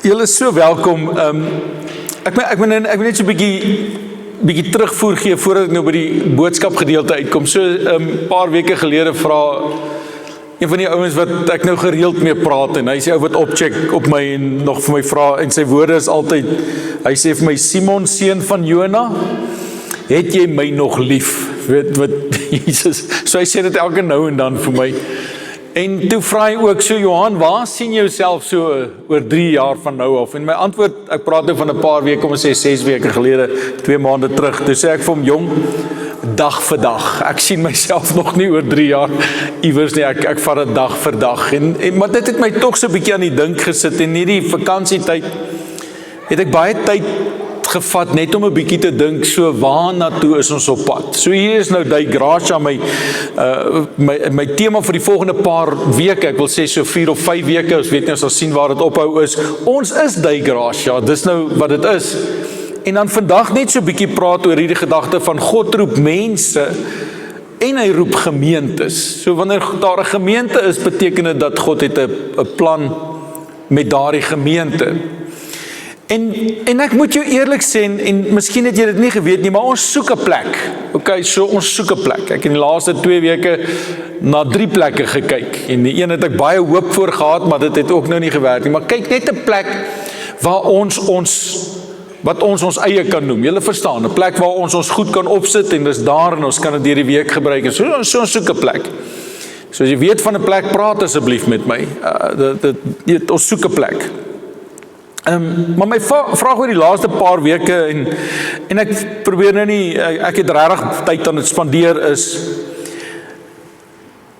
Julle is so welkom. Ek moet net so 'n bietjie terugvoer gee voordat ek nou by die boodskapgedeelte uitkom. So paar weke gelede vra een van die ouens wat ek nou gereeld mee praat en hy sê ou wat opcheck op my en nog vir my vra en sy woorde is altyd, hy sê vir my, Simon seun van Jona, het jy my nog lief? Weet wat Jesus, so hy sê dit elke nou en dan vir my. En toe vra hy ook so, Johan, waar sien jy jouself so oor 3 jaar van nou af? En my antwoord, ek praat nou van 'n paar weke, kom ons sê 6 weke gelede, 2 maande terug, toe sê ek vir hom, jong, dag vir dag. Ek sien myself nog nie oor 3 jaar iewers nie, ek vat dit dag vir dag. Maar dit het my tog so 'n bietjie aan die dink gesit, en hierdie vakansietyd het ek baie tyd gevat net om 'n bietjie te dink, so waarna toe is ons op pad. So hier is nou Dei Gratia, my tema vir die volgende paar weke, ek wil sê so 4 of 5 weke, ons weet nie, ons sal sien waar dit ophou is. Ons is Dei Gratia, dis nou wat dit is. En dan vandag net so 'n bietjie praat oor hierdie gedagte van God roep mense en hy roep gemeentes. So wanneer daar 'n gemeente is, beteken dit dat God het 'n plan met daardie gemeente. En ek moet jou eerlik sê, en miskien het jy dit nie geweet nie, maar ons soek 'n plek. Okay, so ons soek 'n plek. Ek het in die laaste 2 weke na 3 plekke gekyk. En die een het ek baie hoop voor gehad, maar dit het ook nou nie gewerk nie. Maar kyk, net 'n plek waar wat ons eie kan noem. Julle verstaan, 'n plek waar ons goed kan opsit en dis daar en ons kan dit deur die week gebruik. En so ons soek 'n plek. So as jy weet van 'n plek, praat asseblief met my. Ons soek 'n plek. Maar my vraag oor die laaste paar weke, en ek probeer nou nie, ek het regtig tyd aan dit spandeer, is,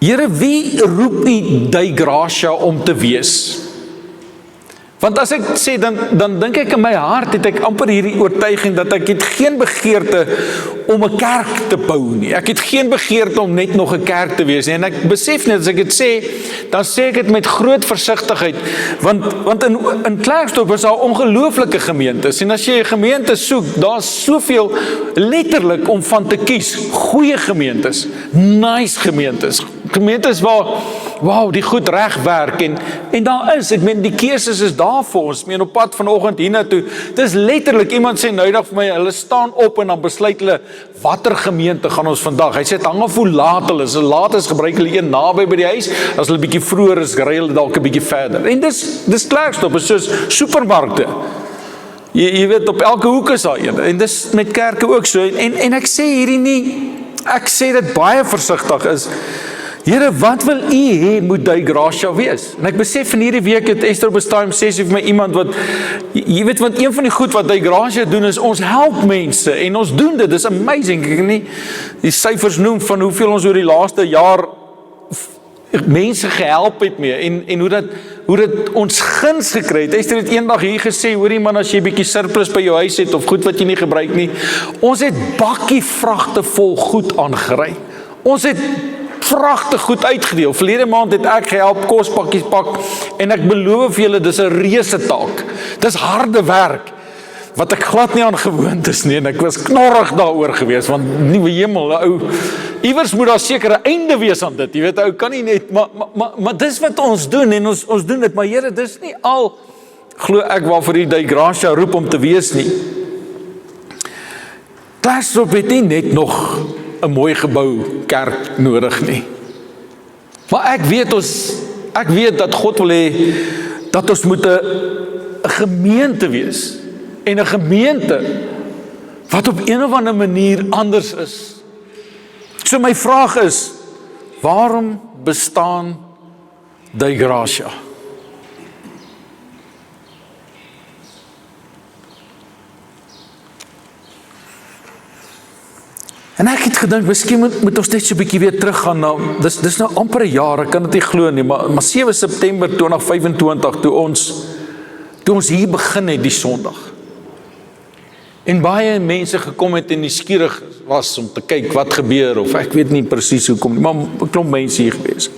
Here, wie roep U Dei Gratia om te wees? Want as ek sê, dan dink ek in my hart, het ek amper hierdie oortuiging, dat ek het geen begeerte om 'n kerk te bou nie. Ek het geen begeerte om net nog 'n kerk te wees nie. En ek besef net, as ek dit sê, dan sê ek dit met groot versigtigheid, want in Klerksdorp is daar ongelooflike gemeentes, en as jy 'n gemeente soek, daar's soveel letterlik om van te kies. Goeie gemeentes, nice gemeentes waar, wow, die goed reg werk, en daar is, ek meen, die keuses is daar vir ons. Ek meen, op pad vanoggend hiernatoe, dis letterlik, iemand sê nou dag vir my, hulle staan op en dan besluit hulle, watter gemeente gaan ons vandag? Hy sê, het hang af hoe laat hulle is. Laat is gebruik hulle een naby by die huis, as hulle bietjie vroeër is, ry hulle dalk 'n bietjie verder. En dis Klerksdorp, is soos supermarkte. Jy weet, op elke hoek is daar een, en dis met kerke ook so, en ek sê hierdie nie, ek sê dit baie versigtig is, Here, wat wil U hê moet Dei Gratia wees? En ek besef van hierdie week het Esther op 'n stadium sê vir my iemand wat, jy weet, want een van die goed wat Dei Gratia doen is, ons help mense, en ons doen dit, dis amazing, ek kan nie die syfers noem van hoeveel ons oor die laaste jaar mense gehelp het mee, en hoe dit ons guns gekry het. Esther het eendag hier gesê, hoorie man, as jy bietjie surplus by jou huis het, of goed wat jy nie gebruik nie, ons het bakkie vragte vol goed aangery. Ons het pragtig goed uitgedeel. Verlede maand het ek gehelp kospakkies pak, en ek beloof vir julle, dis 'n reuse taak. Dis harde werk, wat ek glad nie aan gewoond is nie, en ek was knorrig daaroor gewees, want nuwe hemel, ou, iewers moet daar seker 'n einde wees aan dit, jy weet, ou kan nie net, maar dis wat ons doen, en ons doen dit, maar Here, dis nie al, glo ek, waarvoor die Dei Gratia roep om te wees nie. Klerksdorp het nie net nog 'n mooi gebou kerk nodig nie. Maar ek weet dat God wil hê dat ons moet 'n gemeente wees, en 'n gemeente wat op een of ander manier anders is. So my vraag is, waarom bestaan Dei Gratia? En ek het gedink, miskien moet ons net so 'n bietjie weer teruggaan na, dis nou amper 'n jaar, ek kan dit nie glo nie, maar 7 September 2025, toe ons hier begin het die Sondag. En baie mense gekom het en nuuskierig was om te kyk wat gebeur, of ek weet nie presies hoekom nie, maar 'n klomp mense hier gewees.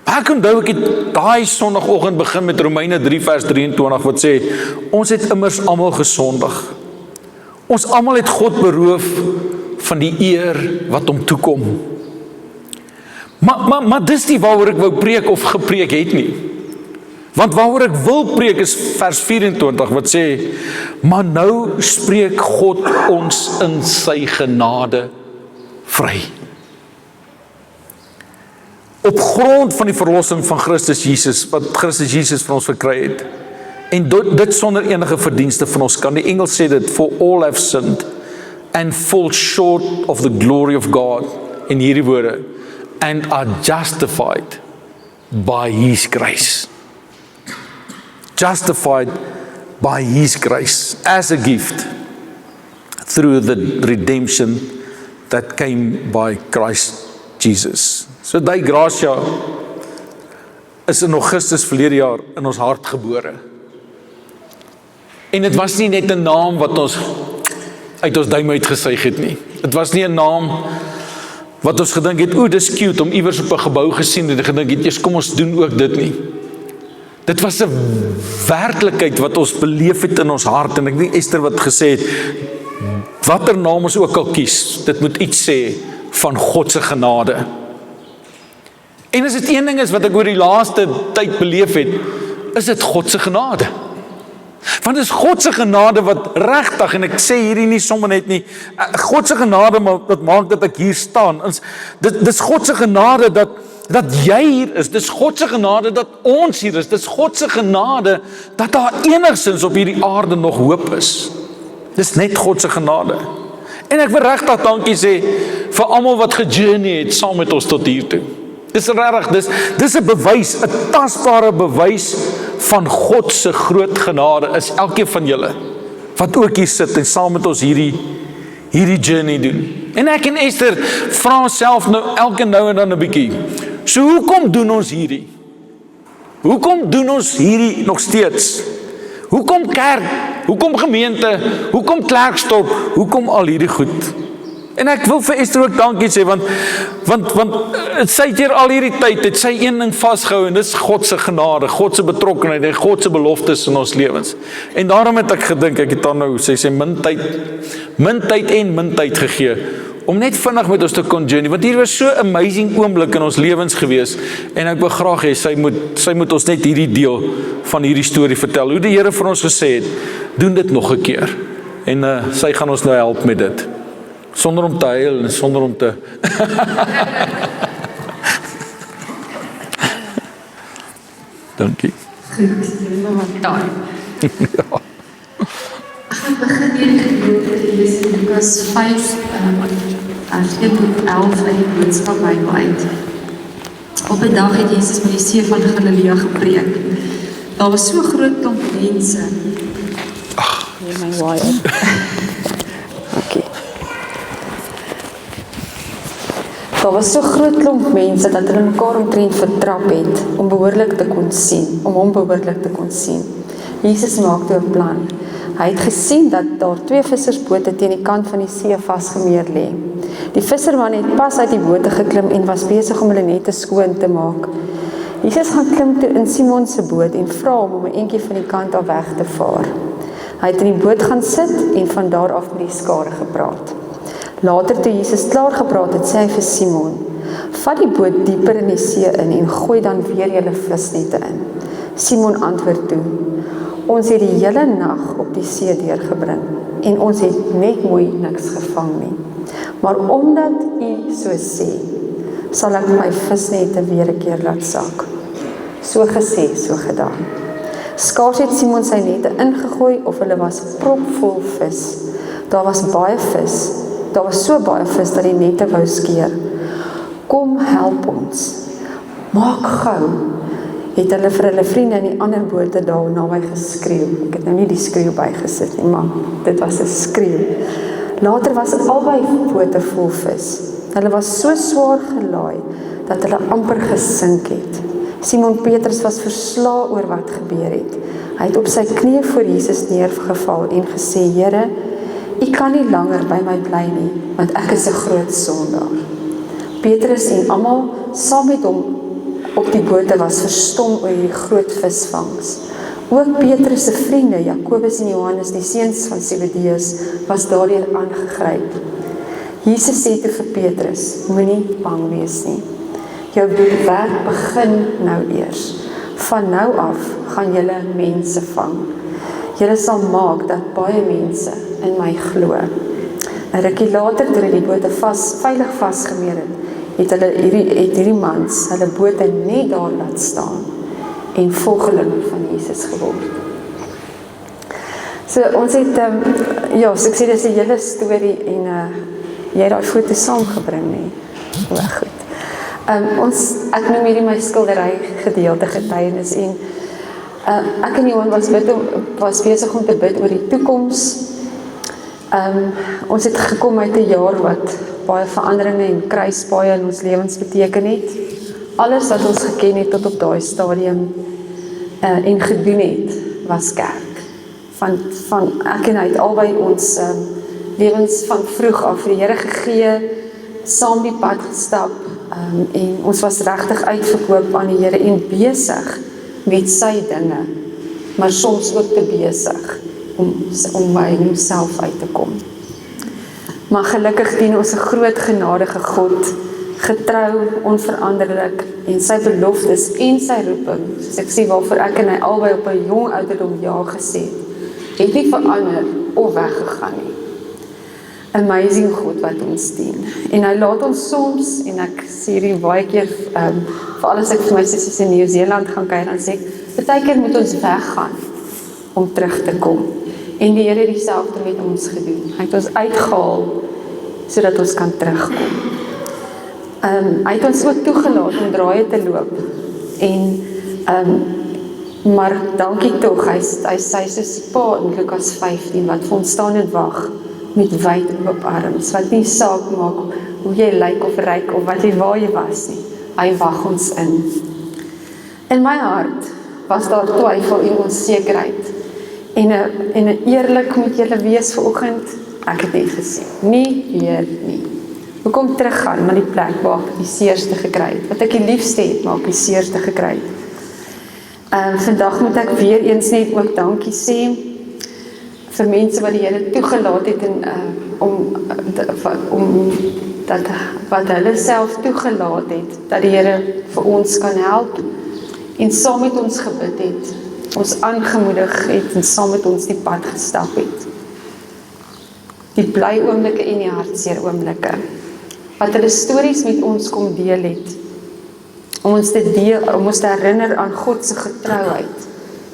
Maar ek onthou, ek het daai Sondagoggend begin met Romeine 3 vers 23, wat sê, ons het immers almal gesondig. Ons almal het God beroof van die eer wat hom toekom. Maar dis nie waaroor ek wou preek of gepreek het nie. Want waaroor ek wil preek is vers 24 wat sê, maar nou spreek God ons in sy genade vry. Op grond van die verlossing van Christus Jesus, wat Christus Jesus vir ons verkry het. En dit sonder enige verdienste van ons kan. Die Engels sê dit, for all have sinned and fall short of the glory of God, in hierdie woorde, and are justified by His grace. Justified by His grace, as a gift, through the redemption that came by Christ Jesus. So die gratia is in Augustus verlede jaar in ons hart gebore. En dit was nie net 'n naam wat ons uit ons duim uitgesuig het nie. Dit was nie 'n naam wat ons gedink het, o, dis cute om iewers op 'n gebou gesien en gedink het, eers kom ons doen ook dit nie. Dit was 'n werklikheid wat ons beleef het in ons hart, en ek dink Esther wat gesê het, watter naam ons ook al kies, dit moet iets sê van God se genade. En as dit een ding is wat ek oor die laaste tyd beleef het, is dit God se genade. Want dit is God se genade wat regtig, en ek sê hierdie nie sommer net nie, God se genade wat maak dat ek hier staan. Dit is God se genade dat jy hier is, dit is God se genade dat ons hier is, dit is God se genade dat daar enigstens op hierdie aarde nog hoop is. Dit is net God se genade. En ek wil regtig dankie sê vir almal wat gejourney het saam met ons tot hier toe. Dis regtig, dis 'n bewys, 'n tasbare bewys van God se groot genade is elkeen van julle wat ook hier sit en saam met ons hierdie journey doen. En ek en Esther vra onsself nou elke nou en dan 'n bietjie. So hoekom doen ons hierdie? Hoekom doen ons hierdie nog steeds? Hoekom kerk? Hoekom gemeente? Hoekom Klerksdorp? Hoekom al hierdie goed? En ek wil vir Esther ook dankie sê, want sy het hier al hierdie tyd, het sy een ding vasgehou, en dis God se genade, God se betrokkenheid, en God se beloftes in ons lewens. En daarom het ek gedink, ek het dan nou, sy min tyd gegee, om net vinnig met ons te kon journey, want hier was so amazing oomblik in ons lewens gewees, en ek wil graag hê, sy moet ons net hierdie deel van hierdie storie vertel, hoe die Here vir ons gesê het, doen dit nog 'n keer, en sy gaan ons nou help met dit. Sonder om te huil en sonder om te... Dankie. Goed, helemaal wat taai. Ja. Ek begin hier gedeelte te lees in Lukas 5, vers 1 tot 11 uit die Boodskap Bybel uit. Op 'n dag het Jesus by die see van Galilea gepreek. Daar was so groot klomp mense. Ag, my waai op. Okay. Daar was so groot klomp mense dat hulle mekaar omtrent vertrap het om hom behoorlik te kon sien. Jesus maak toe 'n plan. Hy het gesien dat daar 2 vissersbote teen die kant van die see vasgemeer lê. Die visserman het pas uit die bote geklim en was besig om hulle nette skoon te maak. Jesus gaan klim toe in Simon se boot en vra hom om 'n entjie van die kant af weg te vaar. Hy het in die boot gaan sit en van daar af met die skare gepraat. Later toe Jesus klaar gepraat het, sê hy vir Simon, vat die boot dieper in die see in en gooi dan weer julle visnette in. Simon antwoord toe, ons het die hele nag op die see deurgebring en ons het net mooi niks gevang nie. Maar omdat u so sê, sal ek my visnette weer 'n keer laat sak. So gesê, so gedaan. Skaars het Simon sy nette ingegooi of hulle was propvol vis. Daar was baie vis. Daar was so baie vis dat die nette wou skeer. Kom help ons. Maak gou. Het hulle vir hulle vriende in die ander bote daar naby geskreeu. Ek het nou nie die skreeu bygesit nie, maar dit was 'n skreeu. Later was albei bote vol vis. Hulle was so swaar gelaai dat hulle amper gesink het. Simon Petrus was verslae oor wat gebeur het. Hy het op sy knieë voor Jesus neergeval en gesê, Here, U kan nie langer by my bly nie, want ek is 'n groot sondaar. Petrus en almal saam met hom op die bote was verstom oor die groot visvangs. Ook Petrus se vriende, Jakobus en Johannes, die seuns van Zebedeus, was daardeur aangegryp. Jesus sê toe vir Petrus, moenie bang wees nie. Jou werk begin nou eers. van nou af gaan julle mense vang. Julle sal maak dat baie mense in my glo. 'n Rukkie later, toe hulle die bote veilig vasgemeer het hierdie mans hulle bote net daar laat staan en volgelinge van Jesus geword. So ons het, so ek sê, dis 'n hele storie en jy het daai foto saamgebring, nee. Baie goed. Ek noem hierdie my skildery gedeelte getuienis en ek en Johan was besig om te bid oor die toekoms. Ons het gekom uit 'n jaar wat baie veranderinge en kruispaaie in ons lewens beteken het. Alles wat ons geken het tot op daai stadium en gedoen het, was kerk. Van ek en hy het albei ons lewens van vroeg af vir die Here gegee, saam die pad gestap en ons was regtig uitverkoop aan die Here en besig met sy dinge, maar soms ook te besig om by homself uit te kom. Maar gelukkig dien ons 'n groot genadige God, getrou, onveranderlik en sy beloftes en sy roeping, soos ek sê waarvoor ek en hy albei op 'n jong ouderdom ja gesê het nie verander of weggegaan nie. Amazing God wat ons dien. En hy laat ons soms, en ek sê hierdie baie keer, veral as ek vir my sissies in Nieu-Seeland gaan kyk, dan sê ek, baie keer moet ons weggaan om terug te kom. En die Here het dieselfde met ons gedoen. Hy het ons uitgehaal sodat ons kan terugkom. Hy het ons ook toegelaat om draaie te loop. En maar dankie tog, hy sê soos die pa in Lukas 15 wat vir ons staan en wag met wyd oop arms, wat nie saak maak hoe jy lyk of ryk of wat jy waar jy was nie. Hy wag ons in. In my hart was daar twyfel en onsekerheid. En 'n eerlik moet julle wees vanoggend, ek het net gesê, nie weer nie. Hoekom teruggaan, maar die plek waar ek die seerste gekry het, wat ek die liefste het, maar ek die seerste gekry het. Vandag moet ek weer eens net ook dankie sê vir mense wat die Here toegelaat het en wat hulle self toegelaat het, dat die Here vir ons kan help en saam met ons gebid het, ons aangemoedig het en saam met ons die pad gestap het. Die bly oomblikke en die hartseer oomblikke, wat hulle stories met ons kom deel het, om ons te herinner aan God se getrouheid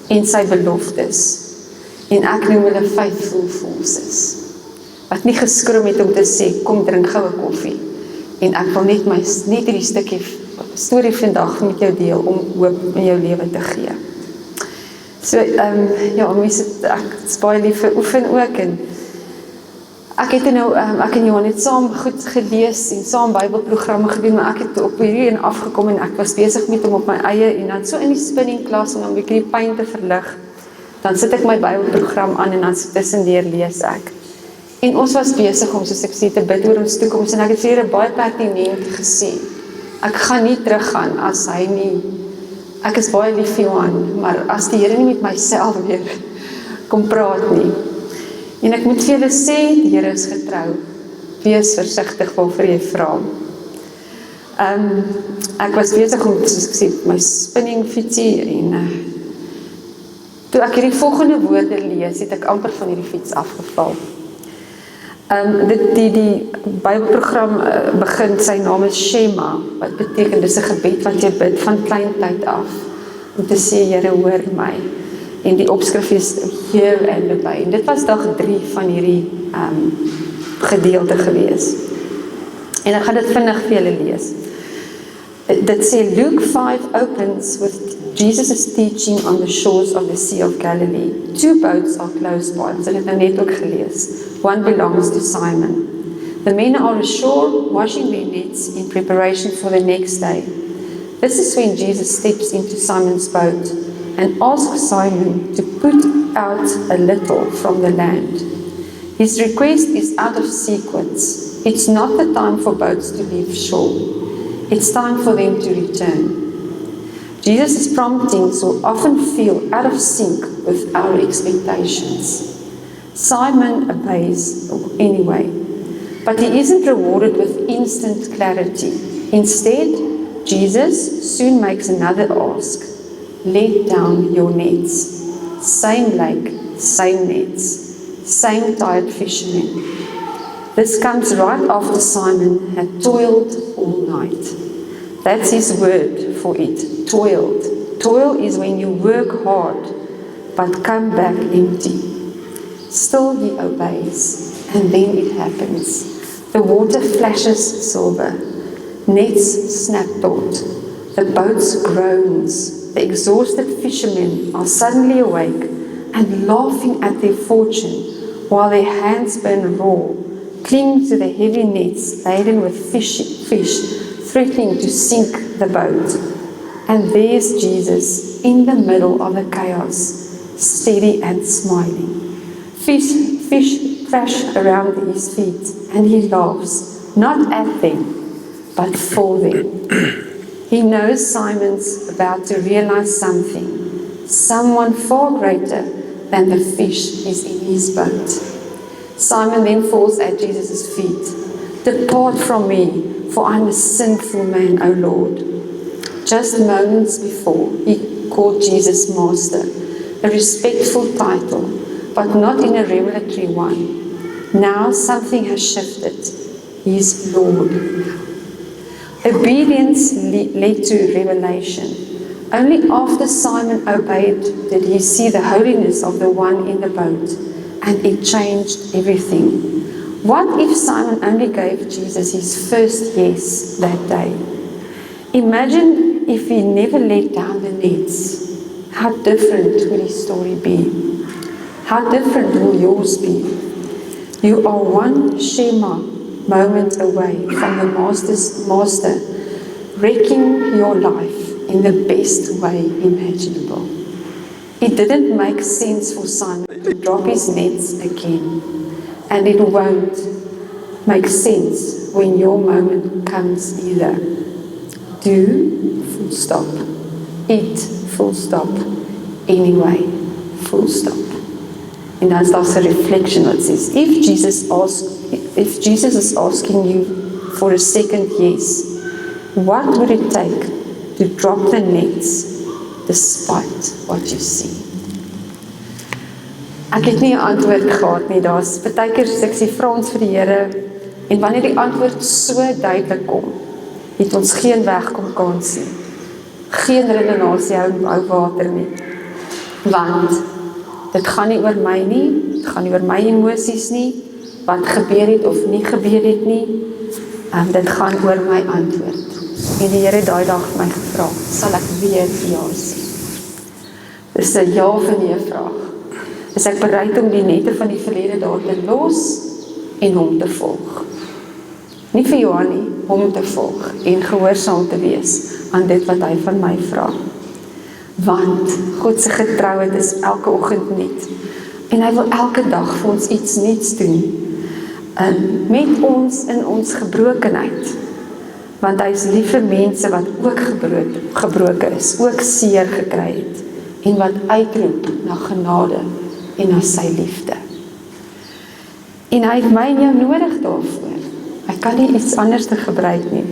en sy beloftes. En ek noem hulle faithful forces, wat nie geskroom het om te sê, kom drink gou 'n koffie. En ek wil net hierdie stukkie storie vandag met jou deel, om hoop in jou lewe te gee. So, mense, ek is baie lief vir oefen ook, en ek het nou, ek en Johan het saam goed gelees, en saam Bybelprogramme gedoen, maar ek het op hierdie en afgekom, en ek was besig met hom op my eie, en dan so in die spinning klas, om 'n bietjie die pyn te verlig, dan sit ek my Bybelprogram aan, en dan tussendeur lees ek. En ons was besig om, soos ek sê, te bid oor ons toekoms, en ek het vir Here baie pertinent gesê, ek gaan nie teruggaan as hy nie, ek is baie lief vir Johan, maar as die Here nie met myself weer kom praat nie. En ek moet vir julle sê, die Here is getrou. Wees versigtig waarvoor jy vra. Ek was besig om, soos ek sê, my spinning fietsie, en toe ek hierdie volgende woorde lees, het ek amper van hierdie fiets afgeval. Die Bybelprogram begin, sy naam is Shema, wat beteken, dis 'n gebed wat jy bid van klein tyd af, om te sê, Here hoor my, en die opskrif is Hear and Obey, en dit was dag 3 van hierdie gedeelte gewees, en ek gaan dit vinnig vir julle lees. Dit sê, Luke 5 opens with Jesus' teaching on the shores of the Sea of Galilee. 2 boats are close by, ons het dit nou net ook gelees. One belongs to Simon. The men are ashore, washing their nets in preparation for the next day. This is when Jesus steps into Simon's boat and asks Simon to put out a little from the land. His request is out of sequence. It's not the time for boats to leave shore. It's time for them to return. Jesus' promptings will often feel out of sync with our expectations. Simon obeys anyway, but he isn't rewarded with instant clarity. Instead, Jesus soon makes another ask. let down your nets. Same lake, same nets, same tired fishermen. This comes right after Simon had toiled all night. That's his word for it, toiled. Toil is when you work hard, but come back empty. Still he obeys, and then it happens. The water flashes silver, nets snap taut, the boat's groans. The exhausted fishermen are suddenly awake and laughing at their fortune, while their hands burn raw, clinging to the heavy nets laden with fish, threatening to sink the boat. And there's Jesus in the middle of the chaos, steady and smiling. Fish crash around his feet, and he laughs, not at them, but for them. He knows Simon's about to realize something. Someone far greater than the fish is in his boat. Simon then falls at Jesus' feet. Depart from me, for I'm a sinful man, O Lord. Just moments before, he called Jesus Master, a respectful title, but not in a revelatory one. Now something has shifted. He is Lord. Obedience led to revelation. Only after Simon obeyed did he see the holiness of the one in the boat, and it changed everything. What if Simon only gave Jesus his first yes that day? Imagine if he never let down the nets. How different would his story be? How different will yours be? You are one Shema moment away from the Master wrecking your life in the best way imaginable. It didn't make sense for Simon to drop his nets again, and it won't make sense when your moment comes either. Do, full stop. Eat, full stop. Anyway, full stop. And that's also a reflection that says, if Jesus is asking you for a second yes, what would it take to drop the nets despite what you see? Ek het nie 'n antwoord gehad nie. Daar's baie keer as ek sê vra ons vir die Here, en wanneer die antwoord so duidelik kom, het ons geen wegkom kans nie. Geen redenasie hou water nie. Want dit gaan nie oor my nie, dit gaan nie oor my emosies nie, wat gebeur het of nie gebeur het nie. Dit gaan oor my antwoord. En die Here het daai dag vir my gevra, sal ek weer ja sê? Dis 'n ja of nee vraag. Is ek bereid om die nette van die verlede daar te los en hom te volg? Nie vir Johan nie, hom te volg en gehoorsaam te wees aan dit wat hy van my vra. Want God se getrouheid is elke oggend nuut. En hy wil elke dag vir ons iets nuuts doen. Met ons in ons gebrokenheid. Want hy is lief vir mense wat ook gebroken is, ook seer gekry het, en wat uitroep na genade en na sy liefde. En hy het my en jou nodig daarvoor. Hy kan nie iets anders te gebruik nie.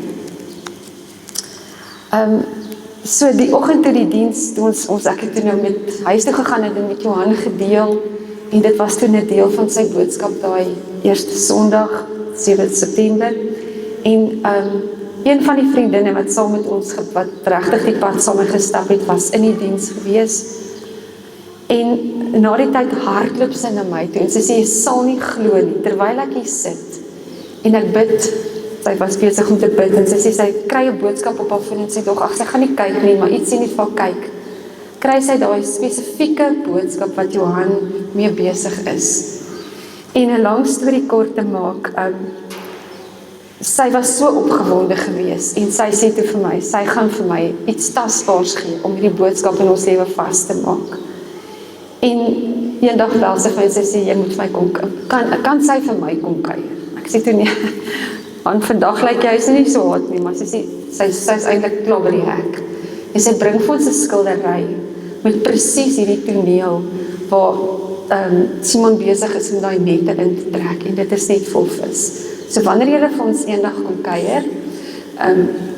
So die oggend toe die diens, ek het toe nou met huis toe gegaan en dit met Johan gedeel, en dit was toe 'n deel van sy boodskap daai eerste Sondag, 7 September, en een van die vriendinne wat saam met ons, wat regtig die pad saam gestap het, was in die diens gewees, en na die tyd hardloop sy na my toe, en sy sê, jy sal nie glo nie, terwyl ek hier sit, en ek bid, sy was besig om te bid, en sy sê, sy kry 'n boodskap op haar foon, en sy dog, sy gaan nie kyk nie, maar iets sê nie van kyk, kry sy daai spesifieke boodskap wat Johan mee besig is. En 'n lang storie kort te maak, sy was so opgewonde gewees, en sy sê toe vir my, sy gaan vir my iets tasbaars gee, om hierdie boodskap in ons lewe vas te maak. En eendag bel sy vir my, sy sê, jy moet vir my kom, kan sy vir my kom kuier? Ek sê toe nie, want vandag lyk jy is nie so hard nie, maar sy sê, sy is eintlik klaar by die hek. En sy bring vir ons 'n skildery, met presies hierdie toneel, waar Simon besig is om daai nette in te trek, en dit is net vol vis. So wanneer julle vir ons eendag kom kuier,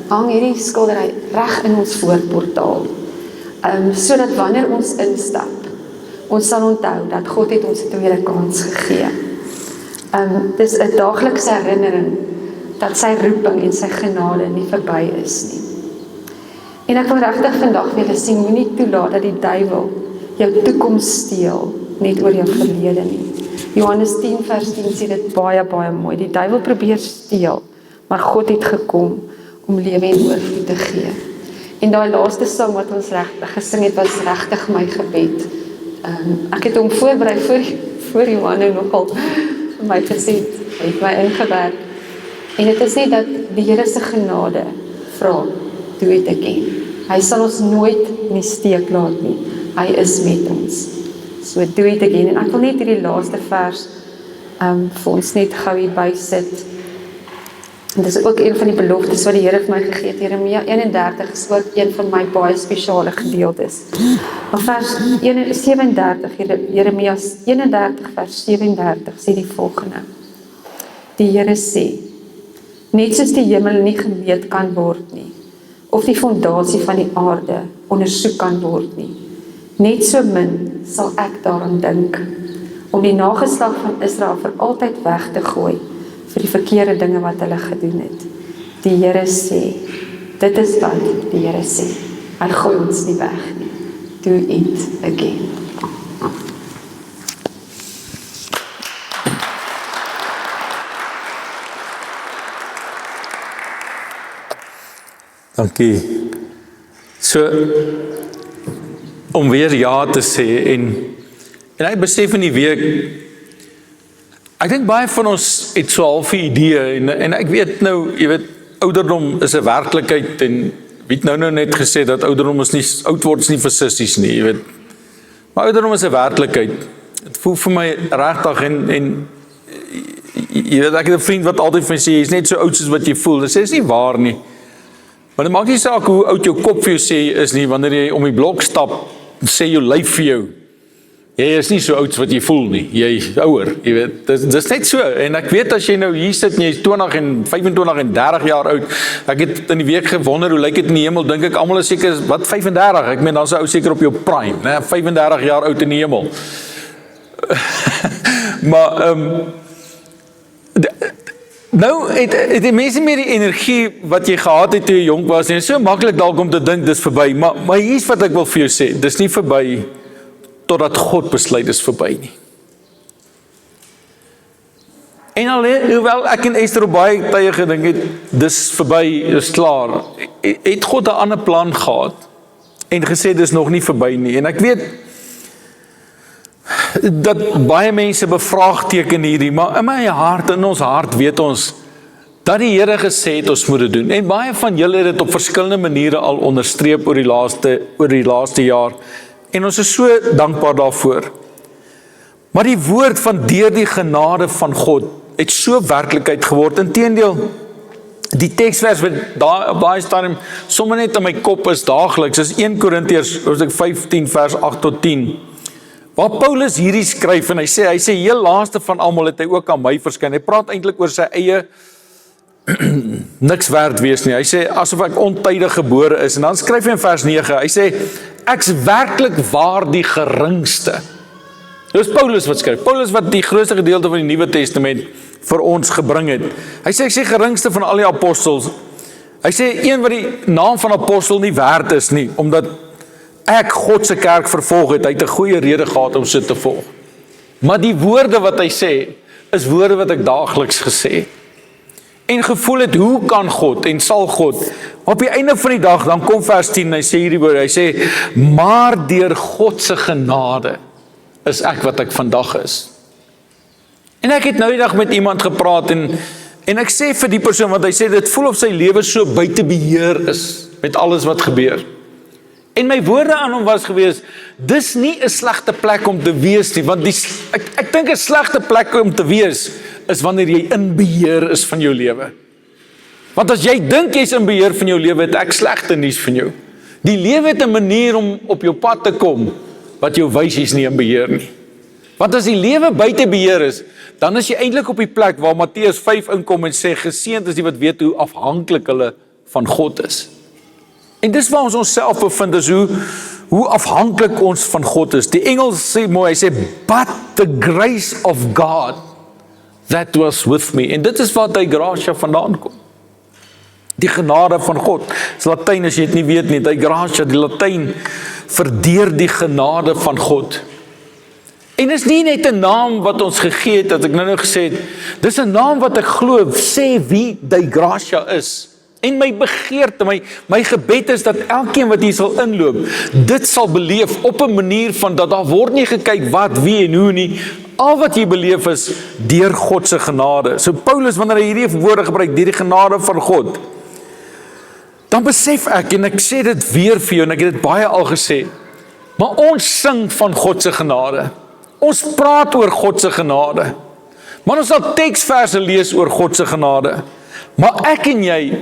hang hierdie skildery reg in ons voorportaal. Sodat wanneer ons instap, ons sal onthou dat God het ons 'n tweede kans gegee. Dis 'n daaglikse herinnering dat sy roeping en sy genade nie verby is nie. En ek wil regtig vandag vir julle sê, moenie toelaat dat die duiwel jou toekoms steel, net oor jou verlede nie. Johannes 10 vers 10 sê dit baie, baie mooi. Die duiwel probeer steel, maar God het gekom om lewe en oorvloed te gee. En daai laaste sang wat ons gesing het, was regtig my gebed. Ek het hom voorberei voor Johanne nogal vir my gesê, het my ingewerk. En dit is net dat die Here se genade vra, do it again. Hy sal ons nooit nie steek laat nie. Hy is met ons. So do it again. En ek wil net hierdie laaste vers vir ons net gou hier bysit. En dis ook een van die beloftes wat die Here vir my gegee het. Jeremia 31 is ook een van my baie spesiale gedeeltes. Maar vers 37, Jeremia 31 vers 37 sê die volgende. Die Here sê, net soos die hemel nie gemeet kan word nie, of die fondasie van die aarde ondersoek kan word nie, net so min sal ek daaraan dink, om die nageslag van Israel vir altyd weg te gooi, vir die verkeerde dinge wat hulle gedoen het. Die Here sê, dit is wat die Here sê, hy gooi ons nie weg nie. Do it again. Dankie. So, om weer ja te sê, en ek besef in die week, ek dink baie van ons het so half 'n idee, en ek weet nou, jy weet, ouderdom is 'n werklikheid, en wie het nou net gesê, dat ouderdom is nie, oud word is nie vir sissies nie, jy weet, maar ouderdom is 'n werklikheid. Het voel vir my regtig, en jy weet, ek het 'n vriend wat altyd vir my sê, jy is net so oud soos wat jy voel, en sê, is nie waar nie. Maar dit maak nie saak hoe oud jou kop vir jou sê is nie, wanneer jy om die blok stap, sê jou lyf vir jou, jy is nie so oud wat jy voel nie, jy is ouer, jy weet, dis net so, en ek weet as jy nou hier sit, en jy is 20 en 25 en 30 jaar oud, ek het in die week gewonder, hoe lyk dit in die hemel, dink ek, almal is seker, wat 35, ek meen, dan is ou seker op jou prime, né, 35 jaar oud in die hemel, maar, nou, het die mense meer die energie wat jy gehad het toe jy jonk was, en so maklik dalk om te dink, dis verby, maar hier is wat ek wil vir jou sê, dis nie verby, totdat God besluit is verby nie. En hoewel ek en Esther op baie tye gedink het, dis verby, is klaar, het God 'n ander plan gehad, en gesê dis nog nie verby nie, en ek weet, dat baie mense bevraagteken hierdie, maar in my hart, in ons hart weet ons, dat die Here gesê het ons moet dit doen, en baie van julle het dit op verskillende maniere al onderstreep oor die laaste jaar, en ons is so dankbaar daarvoor. Maar die woord van deur die genade van God het so werklikheid geword. Inteendeel, die teksvers wat op daai stadium sommer net in my kop is daagliks, is 1 Korintiërs 15 vers 8 tot 10. Waar Paulus hierdie skryf en hy sê heel laaste van almal het hy ook aan my verskyn. Hy praat eintlik oor sy eie niks werd wees nie. Hy sê asof ek ontydig gebore is, en dan skryf hy in vers 9. Hy sê ek's werklik waar die geringste. Dis Paulus wat skryf. Paulus wat die grootste gedeelte van die Nuwe Testament vir ons gebring het. Hy sê ek sê geringste van al die apostels. Hy sê een wat die naam van apostel nie werd is nie, omdat ek God se kerk vervolg het. Hy het 'n goeie rede gehad om so te volg. Maar die woorde wat hy sê, is woorde wat ek daagliks gesê het. En gevoel het, hoe kan God en sal God, op die einde van die dag, dan kom vers 10, hy sê hierdie woorde, hy sê, maar deur God se genade, is ek wat ek vandag is. En ek het nou die dag met iemand gepraat, en ek sê vir die persoon, want hy sê, dit voel of sy lewe so buite beheer is, met alles wat gebeur. En my woorde aan hom was gewees, dis nie 'n slegte plek om te wees nie, want ek dink 'n slegte plek om te wees, is wanneer jy in beheer is van jou lewe. Want as jy dink jy's in beheer van jou lewe, het ek slegte nuus van jou. Die lewe het 'n manier om op jou pad te kom, wat jou wys jy's nie in beheer nie. Want as die lewe buite beheer is, dan is jy eintlik op die plek waar Matteus 5 inkom en sê, geseënd is die wat weet hoe afhanklik hulle van God is. En dis waar ons onsself bevind, is hoe afhanklik ons van God is. Die Engels sê mooi, hy sê, but the grace of God that was with me. En dit is waar die gratia vandaan kom. Die genade van God. Dis Latyn as jy dit nie weet nie, die gratia, die Latyn verdeer die genade van God. En dis nie net 'n naam wat ons gegee het, dat ek nou gesê het, dis 'n naam wat ek glo, sê wie die gratia is. En my begeerte, my gebed is dat elkeen wat hier sal inloop, dit sal beleef op 'n manier van dat daar word nie gekyk wat, wie en hoe nie. Al wat jy beleef is deur God se genade. So Paulus, wanneer hy hierdie woorde gebruik, deur die genade van God, dan besef ek, en ek sê dit weer vir jou, en ek het dit baie al gesê, maar ons sing van God se genade. Ons praat oor God se genade. Maar ons sal teksverse lees oor God se genade. Maar ek en jy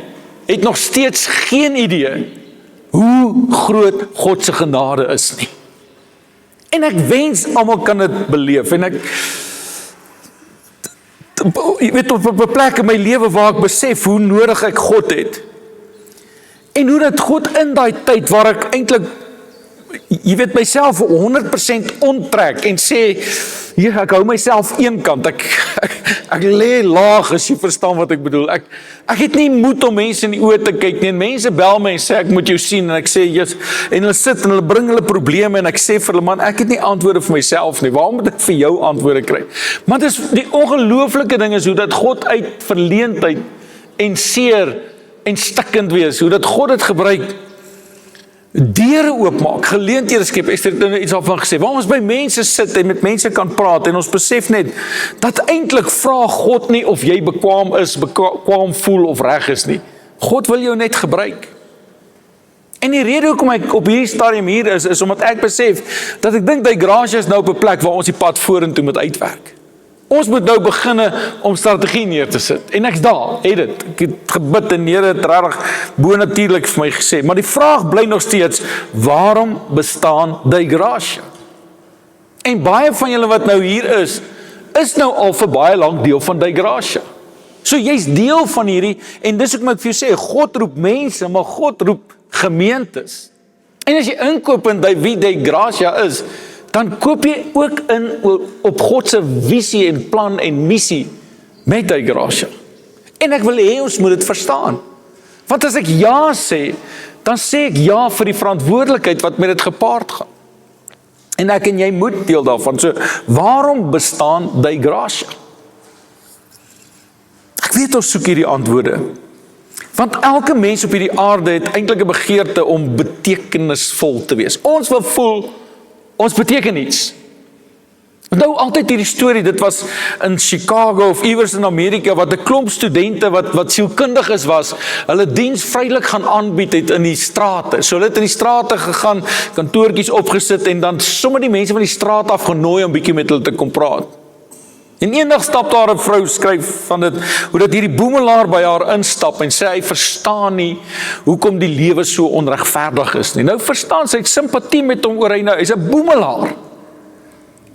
het nog steeds geen idee hoe groot God se genade is nie. En ek wens almal kan dit beleef. En ek weet op 'n plek in my lewe waar ek besef hoe nodig ek God het. En hoe dat God in daai tyd waar ek eintlik, jy weet, myself 100% onttrek en sê, hier, ek hou myself eenkant, ek lê laag, as jy verstaan wat ek bedoel. Ek het nie moed om mense in die oë te kyk nie, en mense bel my en sê, ek moet jou sien, en ek sê, yes, en hulle sit en hulle bring hulle probleme, en ek sê vir hulle, man, ek het nie antwoorde vir myself nie, waarom moet ek vir jou antwoorde kry? Maar dis die ongelooflike ding is, hoe dat God uit verleentheid en seer en stikkend wees, hoe dat God dit gebruik, deure oopmaak, geleenthede skep. Esther het nou iets daarvan gesê, waar ons by mense sit en met mense kan praat, en ons besef net, dat eintlik vra God nie of jy bekwaam is, bekwaam voel of reg is nie. God wil jou net gebruik. En die rede hoekom ek op hierdie stadium hier is omdat ek besef, dat ek dink die gratia is nou op 'n plek waar ons die pad vorentoe moet uitwerk. Ons moet nou beginne om strategie neer te sit. En ek's daar, het dit. Ek het gebid en Here het regtig bonatuurlik vir my gesê. Maar die vraag bly nog steeds, waarom bestaan die gratia? En baie van julle wat nou hier is nou al vir baie lank deel van die gratia. So jy's deel van hierdie, en dis hoekom ek vir jou sê, God roep mense, maar God roep gemeentes. En as jy inkoop in wie die gratia is, dan koop jy ook in op God se visie en plan en missie met die gratia. En ek wil hê ons moet dit verstaan. Want as ek ja sê, dan sê ek ja vir die verantwoordelikheid wat met dit gepaard gaan. En ek en jy moet deel daarvan. So, waarom bestaan die gratia? Ek weet ons soek hierdie antwoorde. Want elke mens op hierdie aarde het eintlik 'n begeerte om betekenisvol te wees. Ons wil voel, ons beteken iets. Nou altyd hierdie storie, dit was in Chicago of iewers in Amerika, wat 'n klomp studente wat sielkundiges was, hulle diens vrylik gaan aanbied het in die strate. So hulle het in die strate gegaan, kantoortjies opgesit, en dan sommer die mense van die straat af genooi om bietjie met hulle te kom praat. En eendag stap daar 'n vrou, skryf van dit, hoe dat hierdie boemelaar by haar instap en sê hy verstaan nie hoekom die lewe so onregverdig is nie. Nou verstaan sy, het simpatie met hom oor hy's 'n boemelaar.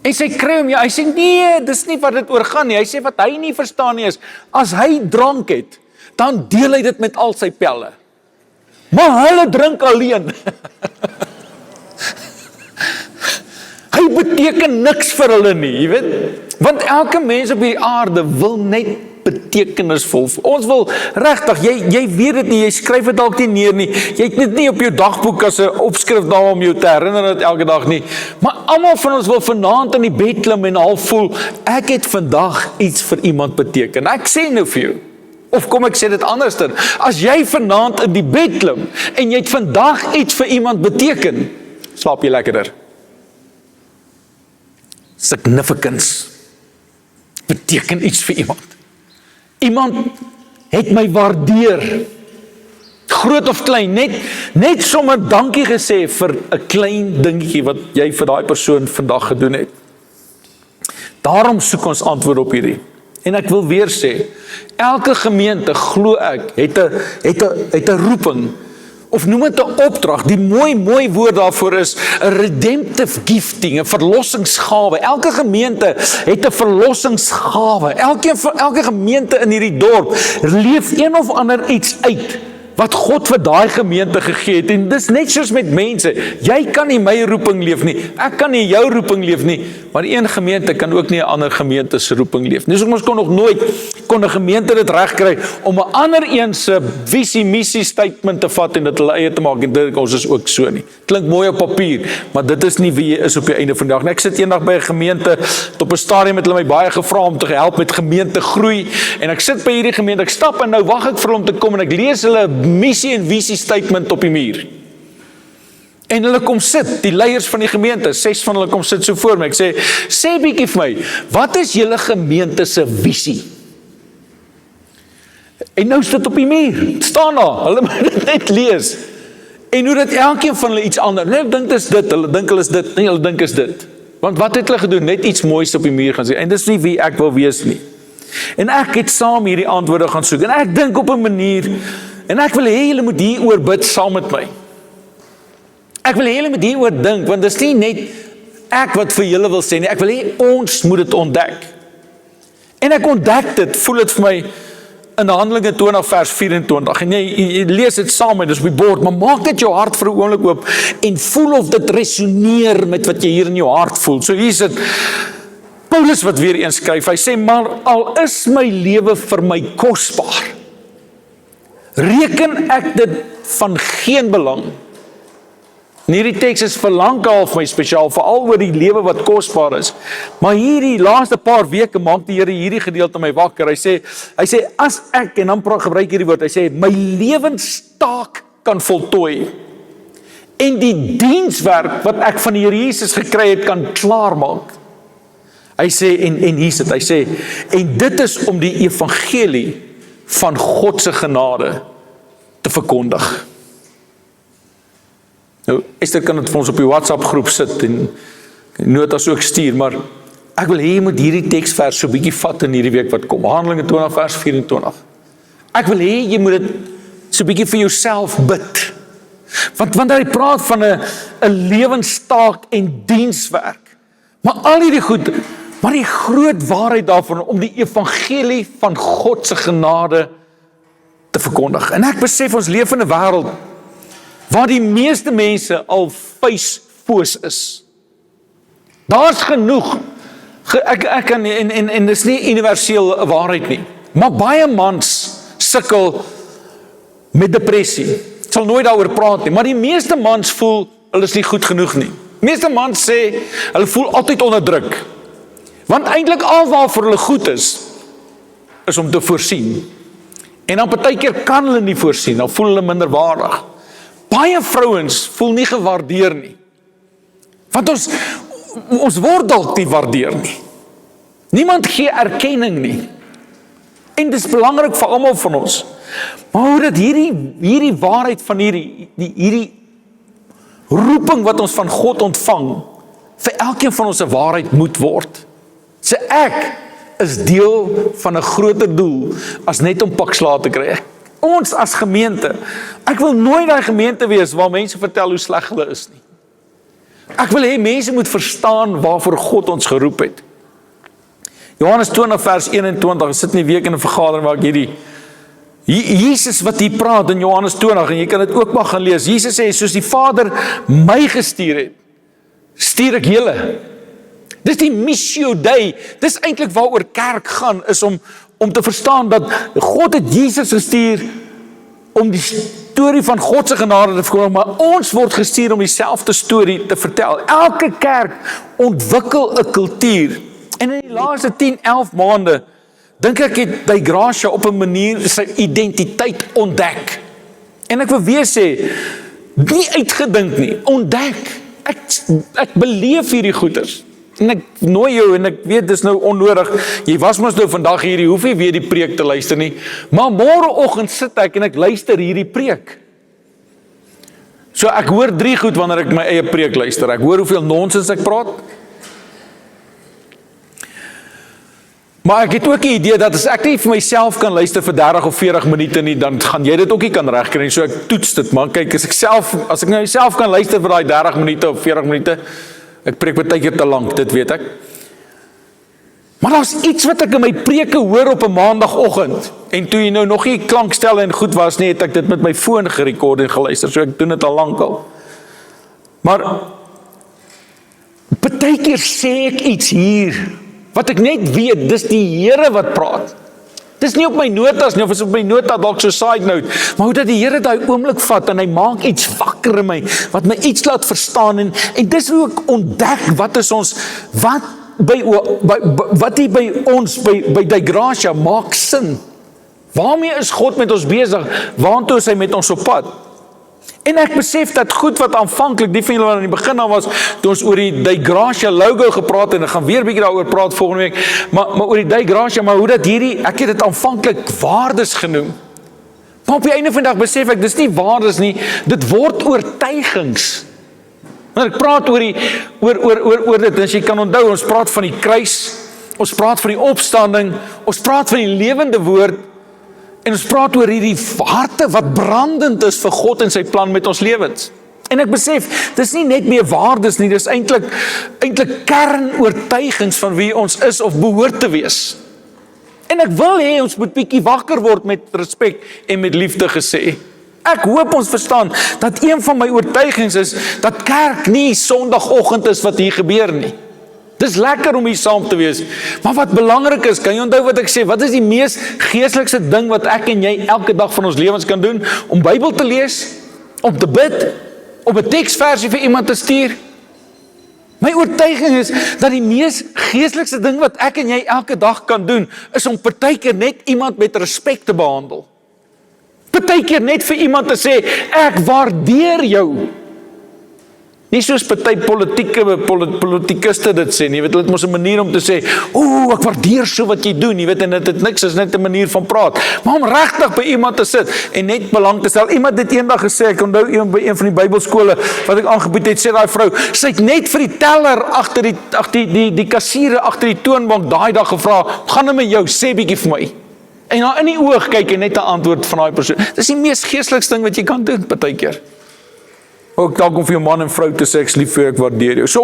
En sy kry hom, hy sê nee, dis nie wat dit oor gaan nie. Hy sê wat hy nie verstaan nie is, as hy drank het, dan deel hy dit met al sy pelle. Maar hulle drink alleen. Hy beteken niks vir hulle nie, jy weet. Want elke mens op hierdie aarde wil net betekenisvol. Ons wil regtig, jy weet dit nie, jy skryf dit dalk nie neer nie. Jy het dit nie op jou dagboek as 'n opskrif daar om jou te herinner dit elke dag nie. Maar almal van ons wil vanaand in die bed klim en half voel, ek het vandag iets vir iemand beteken. Ek sê nou vir jou, of kom ek sê dit anderster, as jy vanaand in die bed klim en jy het vandag iets vir iemand beteken, slaap jy lekkerder. Significance beteken iets vir iemand. Iemand het my waardeer, groot of klein, net sommer dankie gesê vir 'n klein dingetjie wat jy vir daai persoon vandag gedoen het. Daarom soek ons antwoord op hierdie. En ek wil weer sê, elke gemeente, glo ek, het 'n roeping, of noem dit 'n opdrag. Die mooi woord daarvoor is 'n redemptive gifting, 'n verlossingsgawe. Elke gemeente het 'n verlossingsgawe. Elke gemeente in hierdie dorp leef een of ander iets uit wat God vir daai gemeente gegee het, en dis net soos met mense, jy kan nie my roeping leef nie, ek kan nie jou roeping leef nie, maar een gemeente kan ook nie 'n ander gemeente se roeping leef nie. Dus ons kon nog nooit, kon 'n gemeente dit regkry, om 'n ander een se visie, missie, statement te vat, en dit hulle eie te maak, en dit ons is ook so nie. Klink mooi op papier, maar dit is nie wie jy is op die einde van die dag. En ek sit eendag by 'n gemeente, op 'n stadium het hulle my baie gevra om te help met gemeente groei, en ek sit by hierdie gemeente, ek stap en nou wag ek vir hulle om te kom, en ek lees hulle missie en visie statement op die muur. En hulle kom sit, die leiers van die gemeente, 6 van hulle kom sit so voor my, ek sê bietjie vir my, wat is julle gemeente se visie? En nou sit op die muur, staan daar, hulle moet dit net lees, en hoe dat elkeen van hulle iets anders, nee, ek dink is dit, hulle dink hulle is dit, nee, hulle dink is dit, want wat het hulle gedoen, net iets moois op die muur gaan sê, en dis nie wie ek wil wees nie, en ek het saam hierdie antwoorde gaan soek, en ek dink op 'n manier, en ek wil hê julle moet hieroor bid saam met my, ek wil hê julle moet hieroor dink, want dis nie net ek wat vir julle wil sê nie, ek wil hê ons moet dit ontdek, en ek ontdek dit, voel dit vir my, in Handelinge 20 vers 24, en jy lees dit saam met, dis op die bord, maar maak dit jou hart vir 'n oomblik oop, en voel of dit resoneer met wat jy hier in jou hart voel. So hier is dit, Paulus wat weer eens skryf, hy sê, maar al is my lewe vir my kosbaar, reken ek dit van geen belang. En hierdie teks is vir lank al vir my spesiaal, veral oor die lewe wat kosbaar is. Maar hierdie laaste paar weke maak die Here hierdie gedeelte my wakker. Hy sê as ek, en dan gebruik hierdie woord, hy sê my lewenstaak kan voltooi, en die dienswerk wat ek van die Here Jesus gekry het kan klaarmaak. Hy sê, en hier sit, hy sê, en dit is om die evangelie van God se genade te verkondig. Nou, Esther kan dit vir ons op die WhatsApp groep sit, en notas ook stuur, maar ek wil hê jy moet hierdie teksvers so bietjie vat in hierdie week wat kom, Handelinge 20 vers 24. Ek wil hê jy moet dit so bietjie vir jouself bid, want hy praat van 'n lewenstaak en dienswerk, maar al hierdie goed, maar die groot waarheid daarvan, om die evangelie van God se genade te verkondig. En ek besef ons leef in 'n wêreld waar die meeste mense al vuisfoos is. Daar's genoeg, ek kan, en dis nie universeel waarheid nie, maar baie mans sukkel met depressie. Ek sal nooit daaroor praat nie, maar die meeste mans voel, hulle is nie goed genoeg nie. Die meeste mans sê, hulle voel altyd onder druk, want eintlik al waarvoor hulle goed is om te voorsien. En dan partykeer kan hulle nie voorsien, dan voel hulle minderwaardig. Baie vrouens voel nie gewaardeer nie, want ons word dalk nie waardeer nie. Niemand gee erkenning nie, en dit is belangrik vir almal van ons, maar hoe dat hierdie waarheid van hierdie roeping wat ons van God ontvang, vir elkeen van ons 'n waarheid moet word. So ek is deel van 'n groter doel, as net om pakslae te kry. Ons as gemeente, ek wil nooit daai gemeente wees waar mense vertel hoe sleg hulle is nie. Ek wil hê mense moet verstaan waarvoor God ons geroep het. Johannes 20 vers 21, ek sit in die week in 'n vergadering waar ek Jesus wat hier praat in Johannes 20, en jy kan dit ook maar gaan lees. Jesus sê, soos die Vader my gestuur het, stuur ek julle. Dis die missio Dei, dis eintlik waaroor kerk gaan, is om te verstaan dat God het Jesus gestuur om die storie van God se genade te verkondig, maar ons word gestuur om dieselfde storie te vertel. Elke kerk ontwikkel 'n kultuur, en in die laaste 10-11 maande, dink ek het by Gracia op 'n manier sy identiteit ontdek. En ek wil weer sê, nie uitgedink nie, ontdek. Ek beleef hierdie goeders. En ek nooi jou, en ek weet dis nou onnodig, jy was mos nou vandag hier, jy hoef nie weer die preek te luister nie, maar môreoggend sit ek en ek luister hierdie preek. So ek hoor 3 goed wanneer ek my eie preek luister. Ek hoor hoeveel nonsens ek praat, maar ek het ook 'n idee dat as ek nie vir myself kan luister vir 30 of 40 minute nie, dan gaan jy dit ook nie kan regkry, so ek toets dit, maar kyk, as ek nou self kan luister vir daai 30 minute of 40 minute, ek preek baie keer te lank, dit weet ek. Maar daar's iets wat ek in my preke hoor op 'n maandagoggend, En toe jy nou nog nie klankstel en goed was nie, het ek dit met my foon gerekord en geluister, so ek doen dit al lank al. Maar, partykeer sê ek iets hier, wat ek net weet, dis die Here wat praat. Dis nie op my notas nie, of is op my nota dalk so side note, maar hoe dat die Here daai oomblik vat, en hy maak iets wakker in my, wat my iets laat verstaan, en dis hoe ek ontdek, wat is ons, wat hier by ons, by die Gracia, maak sin. Waarmee is God met ons besig? Waartoe is hy met ons op pad? En ek besef dat goed wat aanvanklik, die van julle wat aan die begin al was, toe ons oor die Gracia logo gepraat het, en ek gaan weer 'n bietjie daaroor praat volgende week, maar oor die Gracia, maar hoe dat ek het dit aanvanklik waardes genoem. Maar op die einde van die dag besef ek, dis nie waardes nie, dit word oortuigings. Maar ek praat oor dit, as jy kan onthou, ons praat van die kruis, ons praat van die opstanding, ons praat van die lewende woord, en ons praat oor hierdie harte wat brandend is vir God en sy plan met ons lewens. En ek besef, dis nie net meer waardes nie, dis eintlik kernoortuigings van wie ons is of behoort te wees. En ek wil hê ons moet bietjie wakker word met respek en met liefde gesê. Ek hoop ons verstaan dat een van my oortuigings is dat kerk nie Sondagoggend is wat hier gebeur nie. Dis lekker om hier saam te wees, maar wat belangrik is, kan jy onthou wat ek sê, wat is die mees geestelikste ding wat ek en jy elke dag van ons lewens kan doen? Om Bybel te lees, om te bid, om 'n teksversie vir iemand te stuur. My oortuiging is dat die mees geestelikste ding wat ek en jy elke dag kan doen, is om partykeer net iemand met respek te behandel. Partykeer net vir iemand te sê, ek waardeer jou. Nie soos party politikuste dit sê nie, jy weet, dit mos 'n manier om te sê, ek waardeer so wat jy doen, jy weet, en dit niks is net 'n manier van praat, maar om regtig by iemand te sit, en net belang te stel. Iemand het eendag gesê, ek onthou by een van die Bybelskole, wat ek aangebied het, sê daai vrou, sy het net vir die teller, agter die kassiere, agter die toonbank, daai dag gevra, gaan nou met jou, sê bietjie vir my. En dan in die oog kyk en net 'n antwoord van daai persoon. Dis die mees geestelikste ding wat jy kan doen, partykeer. Ook dalk om vir jou man en vrou te sê, ek is lief vir jou, ek waardeer jou. So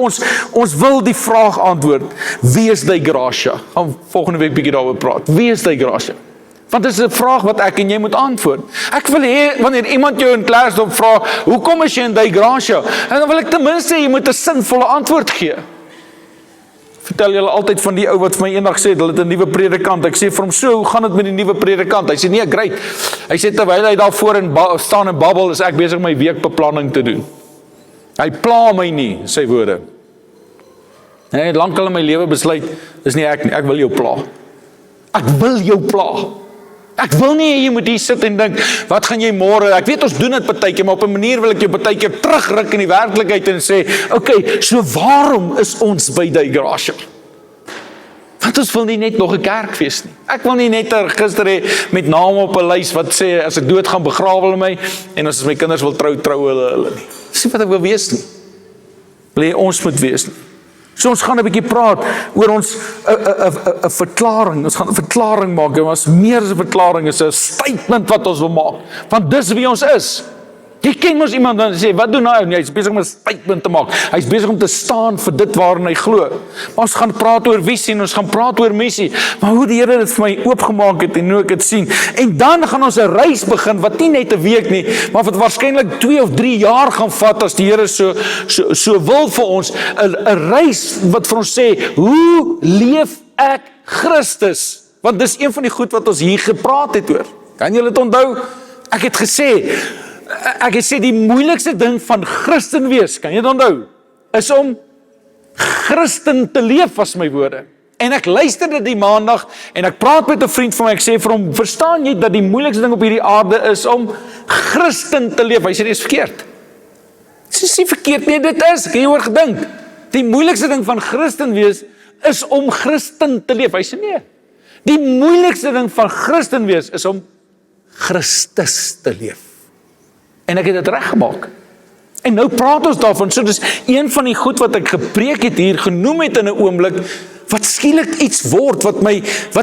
ons wil die vraag antwoord, wie is die Gracia? Gaan volgende week bietjie daaroor praat. Wie is die Gracia? Want dit is 'n vraag wat ek en jy moet antwoord. Ek wil hê, wanneer iemand jou in Klersdorp vra, hoekom is jy in die Gracia? En dan wil ek ten minste jy moet 'n sinvolle antwoord gee. Vertel julle altyd van die ou wat vir my eendag sê, hulle het 'n nuwe predikant. Ek sê vir hom, so, hoe gaan dit met die nuwe predikant? Hy sê, nee, great. Hy sê, terwyl hy daar voor staan en babbel, is ek besig my weekbeplanning te doen. Hy pla my nie, sy woorde. Hy het lankal in my lewe besluit, is nie ek nie, ek wil jou pla. Ek wil jou pla. Ek wil nie jy moet hier sit en dink, wat gaan jy môre? Ek weet ons doen dit partykeer, maar op 'n manier wil ek jou partykeer terugruk in die werklikheid en sê, okay, so waarom is ons by die Gracia? Want ons wil nie net nog 'n kerk wees nie. Ek wil nie net 'n register hê met name op 'n lys wat sê, as ek dood gaan begrawe hulle my, en as my kinders wil trou hulle nie. Dis nie wat ek wil wees nie. Wil jy ons moet wees nie. So ons gaan 'n bietjie praat oor ons 'n verklaring. Ons gaan 'n verklaring maak. En ons meer as 'n verklaring is 'n statement wat ons wil maak. Want dis wie ons is. Jy ken mos iemand dan sê, wat doen hy? Hy's besig om 'n statement te maak. Hy's besig om te staan vir dit waarin hy glo. Maar ons gaan praat oor visie en ons gaan praat oor missie. Maar hoe die Here dit vir my oopgemaak het en hoe ek dit sien. En dan gaan ons 'n reis begin wat nie net 'n week nie, maar wat waarskynlik 2 of 3 jaar gaan vat as die Here so wil vir ons. 'n reis wat vir ons sê, hoe leef ek Christus? Want dis een van die goed wat ons hier gepraat het oor. Kan julle dit onthou? Ek het gesê die moeilikste ding van Christen wees, kan jy dit onthou, is om Christen te leef, was my woorde. En ek luister dit die maandag, en ek praat met 'n vriend van my, ek sê vir hom, verstaan jy dat die moeilikste ding op hierdie aarde is om Christen te leef? Hy sê, dit is verkeerd. Dit is nie verkeerd nie, dit is, ek het hieroor gedink. Die moeilikste ding van Christen wees, is om Christen te leef. Hy sê, nee. Die moeilikste ding van Christen wees, is om Christus te leef. En ek het dit reggemaak. En nou praat ons daarvan, so dis een van die goed wat ek gepreek het hier, genoem het in 'n oomblik, wat skielik iets word, wat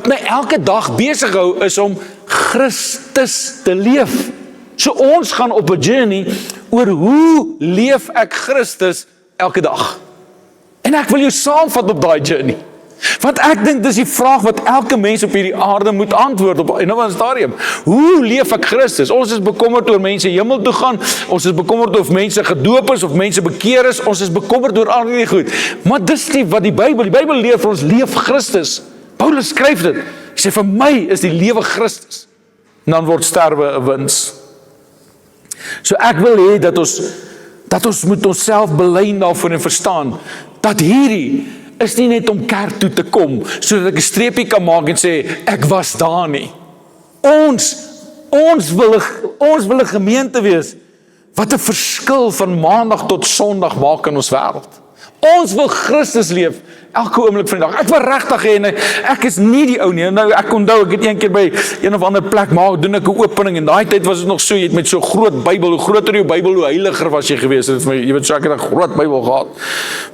my elke dag besig hou, is om Christus te leef. So ons gaan op 'n journey, oor hoe leef ek Christus elke dag. En ek wil jou saamvat op daai journey. Want ek dink dis die vraag wat elke mens op hierdie aarde moet antwoord op in 'n stadium. Hoe leef ek Christus? Ons is bekommerd oor mense hemel toe gaan, ons is bekommerd of mense gedoop is, of mense bekeer is, ons is bekommerd oor al die goed. Maar dis nie wat die Bybel leer vir ons, leef Christus. Paulus skryf dit, hy sê vir my is die lewe Christus, en dan word sterwe 'n wins. So ek wil hê dat ons moet onsself belyn daarvoor en verstaan, dat hierdie is nie net om kerk toe te kom, sodat ek 'n streepie kan maak en sê, ek was daar nie. Ons wil 'n gemeente wees, wat 'n verskil van maandag tot sondag maak in ons wêreld. Ons wil Christus leef, elke oomblik van die dag. Ek wil regtig hê, en ek is nie die ou nie. Nou, ek onthou, ek het een keer by een of ander plek, doen ek 'n opening, en daai tyd was dit nog so, jy het met so groot Bybel, hoe groter jou Bybel, hoe heiliger was jy gewees. Jy weet, so ek het 'n groot Bybel gehad,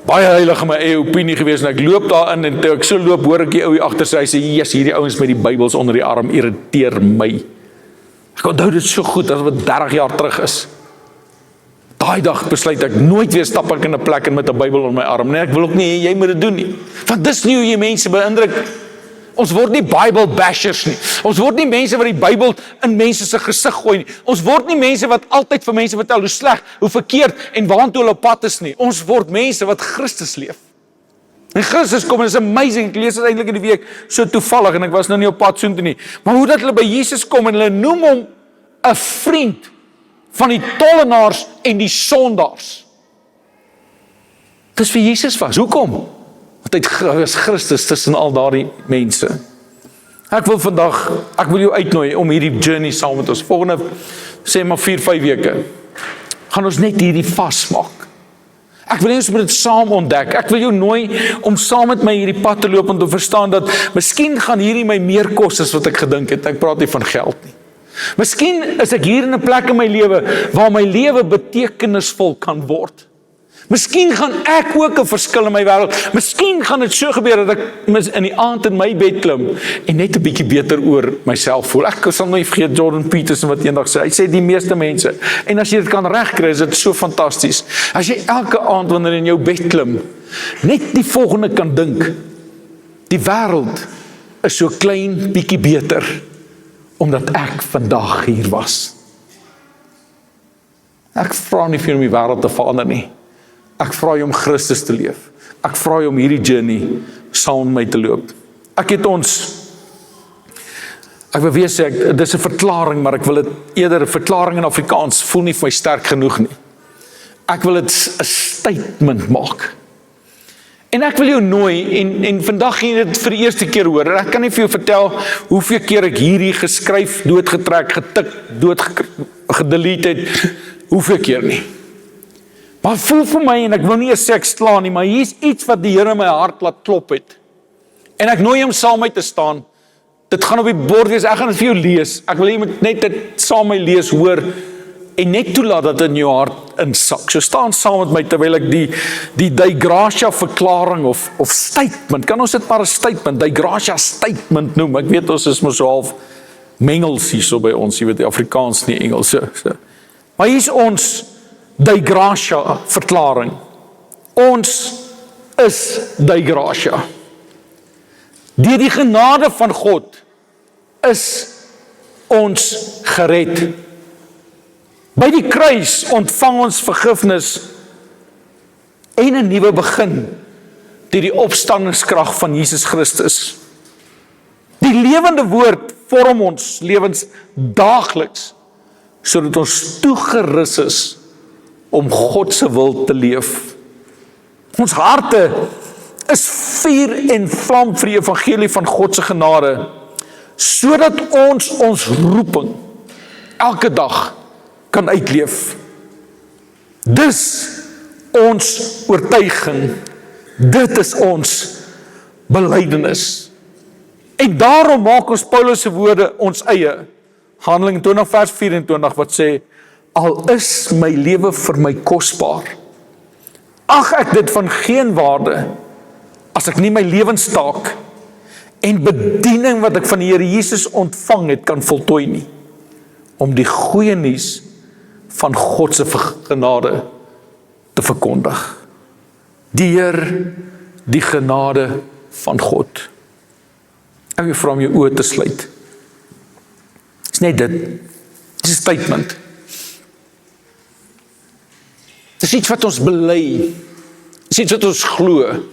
baie heilig in my eie opinie gewees, en ek loop daarin, en toe ek so loop, hoor ek die ou hier agter sy, hy sê, yes, hierdie ouens met die Bybels onder die arm, irriteer my. Ek onthou dit so goed, as wat 30 jaar terug is. Daai dag besluit ek, nooit weer stap ek in 'n plek en met 'n Bybel onder my arm. Nee, ek wil ook nie, jy moet dit doen nie. Want dis nie hoe jy mense beïndruk. Ons word nie Bible bashers nie. Ons word nie mense wat die Bybel in mense se gesig gooi nie. Ons word nie mense wat altyd vir mense vertel hoe sleg, hoe verkeerd en waantoe hulle op pad is nie. Ons word mense wat Christus leef. En Christus kom, en is amazing, ek lees dit eintlik in die week, so toevallig, en ek was nou nie op pad soontoe nie. Maar hoe dat hulle by Jesus kom, en hulle noem hom 'n vriend van die tollenaars en die sondaars. Dis vir Jesus was. Hoekom? Want hy is Christus tussen al daardie mense. Ek wil jou uitnooi om hierdie journey saam met ons, volgende, sê maar 4-5 weke, gaan ons net hierdie vas maak. Ek wil ons moet dit saam ontdek. Ek wil jou nooi om saam met my hierdie pad te loop, en te verstaan dat, miskien gaan hierdie my meer kos as wat ek gedink het. Ek praat nie van geld nie. Miskien is ek hier in 'n plek in my lewe, waar my lewe betekenisvol kan word. Miskien gaan ek ook 'n verskil in my wêreld. Miskien gaan dit so gebeur, dat ek in die aand in my bed klim, en net 'n bietjie beter oor myself voel. Ek sal nooit vergeet Jordan Peterson wat eendag sê, hy sê die meeste mense, en as jy dit kan regkry, is dit so fantasties. As jy elke aand wanneer in jou bed klim, net die volgende kan dink, die wêreld is so klein bietjie beter, omdat ek vandag hier was. Ek vra nie vir jou om die wêreld te verander nie. Ek vra jou om Christus te leef. Ek vra jou om hierdie journey saam met my te loop. Ek wil weer sê, dis 'n verklaring, maar ek wil dit eerder 'n verklaring in Afrikaans, voel nie vir my sterk genoeg nie. Ek wil dit 'n statement maak. En ek wil jou nooi, en vandag gaan jy dit vir die eerste keer hoor, en ek kan nie vir jou vertel hoeveel keer ek hierdie geskryf, doodgetrek, getik, gedelete het, hoeveel keer nie. Maar voel vir my, en ek wil nie eens sê ek slaan nie, maar hier is iets wat die Here in my hart laat klop het. En ek nooi hom saam met te staan. Dit gaan op die bord wees, ek gaan dit vir jou lees. Ek wil jy moet net dit saam met my lees, hoor, en net toelaat dat dit in jou hart insak. So staan saam met my, terwyl ek die Dei Gratia verklaring of statement, kan ons dit maar 'n statement, Dei Gratia statement noem. Ek weet ons is maar so half mengels hier so by ons, jy weet die Afrikaans nie Engels. So. Maar hier is ons Dei Gratia verklaring. Ons is Dei Gratia. Deur die genade van God is ons gered. By die kruis ontvang ons vergifnis en 'n nuwe begin deur die opstandingskrag van Jesus Christus. Die lewende woord vorm ons lewens daagliks, sodat ons toegerus is om God se wil te leef. Ons harte is vuur en vlam vir die evangelie van God se genade, sodat ons roeping elke dag kan uitleef. Dis ons oortuiging, dit is ons belydenis. En daarom maak ons Paulus se woorde ons eie. Handelinge 20 vers 24 wat sê, al is my lewe vir my kosbaar, ag ek dit van geen waarde, as ek nie my lewenstaak en bediening wat ek van die Here Jesus ontvang het, kan voltooi nie, om die goeie nuus van God se genade te verkondig. Deur die genade van God. Ek wil vra om jou oë te sluit. Dis net dit. Dis 'n statement. Dis iets wat ons bely. Dis iets wat ons glo.